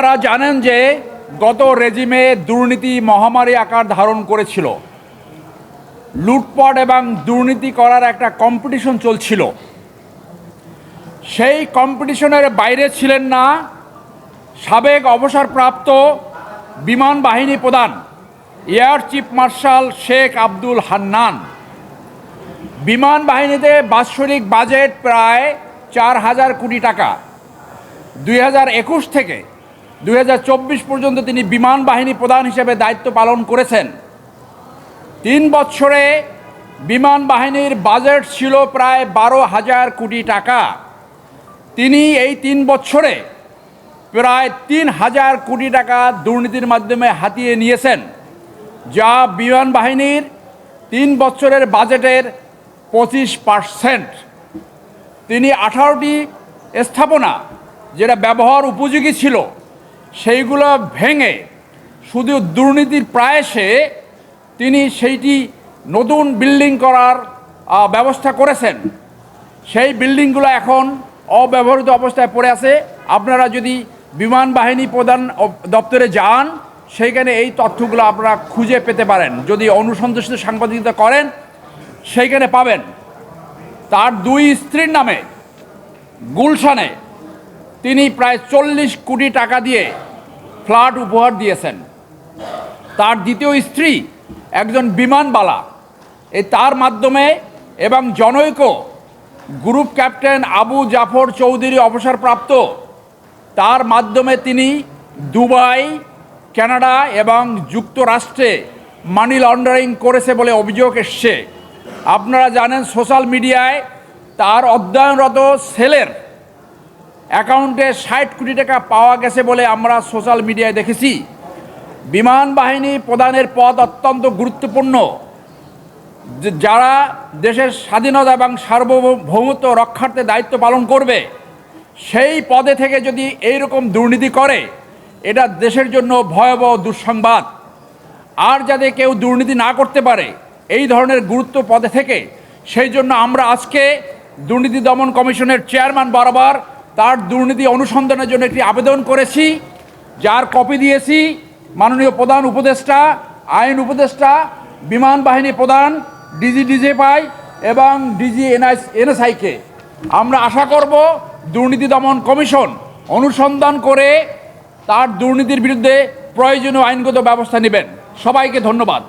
আপনারা জানেন যে গত রেজিমে দুর্নীতি মহামারী আকার ধারণ করেছিল। লুটপাট এবং দুর্নীতি করার একটা কম্পিটিশন চলছিল। সেই কম্পিটিশনের বাইরে ছিলেন না সাবেক অবসরপ্রাপ্ত বিমান বাহিনী প্রধান air chief marshal Sheikh Abdul Hannan. বিমান বাহিনীতে বাৎসরিক বাজেট প্রায় 4,000 কোটি টাকা। 2021 থেকে 2024 পর্যন্ত তিনি বিমান বাহিনী প্রধান হিসেবে দায়িত্ব পালন করেছেন। 3 বছরে বিমান বাহিনীর বাজেট ছিল প্রায় 12,000 কোটি টাকা। তিনি এই 3 বছরে প্রায় 3,000 কোটি টাকা দুর্নীতির মাধ্যমে হাতিয়ে নিয়েছেন, যা বিমান বাহিনীর 3 বছরের বাজেটের 25%। তিনি 18টি স্থাপনা যেটা ব্যবহার উপযোগী ছিল সেইগুলো ভেঙে শুধু দুর্নীতির প্রায়শে তিনি সেইটি নতুন বিল্ডিং করার ব্যবস্থা করেছেন। সেই বিল্ডিংগুলো এখন অব্যবহৃত অবস্থায় পড়ে আছে। আপনারা যদি বিমান বাহিনী প্রধান দপ্তরে যান, সেইখানে এই তথ্যগুলো আপনারা খুঁজে পেতে পারেন। যদি অনুসন্ধিৎসু সাংবাদিকতা করেন সেইখানে পাবেন। তার 2 স্ত্রীর নামে গুলশানে তিনি প্রায় 40 কোটি টাকা দিয়ে ফ্ল্যাট উপহার দিয়েছেন। তার দ্বিতীয় স্ত্রী একজন বিমানবালা। তার মাধ্যমে এবং জনৈক গ্রুপ ক্যাপ্টেন আবু জাফর চৌধুরী অবসরপ্রাপ্ত, তার মাধ্যমে তিনি দুবাই, কানাডা এবং যুক্তরাষ্ট্রে মানি লন্ডারিং করেছে বলে অভিযোগ এসছে। আপনারা জানেন সোশ্যাল মিডিয়ায় তার অধ্যয়নরত ছেলের অ্যাকাউন্টে 60 কোটি টাকা পাওয়া গেছে বলে আমরা সোশ্যাল মিডিয়ায় দেখেছি। বিমান বাহিনী প্রধানের পদ অত্যন্ত গুরুত্বপূর্ণ। যারা দেশের স্বাধীনতা এবং সার্বভৌমত্ব রক্ষার্থে দায়িত্ব পালন করবে, সেই পদে থেকে যদি এইরকম দুর্নীতি করে, এটা দেশের জন্য ভয়াবহ দুঃসংবাদ। আর যাতে কেউ দুর্নীতি না করতে পারে এই ধরনের গুরুত্ব পদে থেকে, সেই জন্য আমরা আজকে দুর্নীতি দমন কমিশনের চেয়ারম্যান বরাবর তার দুর্নীতি অনুসন্ধানের জন্য একটি আবেদন করেছি, যার কপি দিয়েছি মাননীয় প্রধান উপদেষ্টা, আইন উপদেষ্টা, বিমান বাহিনী প্রধান, ডিজিএফআই এবং এনএসআইকে। আমরা আশা করব দুর্নীতি দমন কমিশন অনুসন্ধান করে তার দুর্নীতির বিরুদ্ধে প্রয়োজনীয় আইনগত ব্যবস্থা নেবেন। সবাইকে ধন্যবাদ।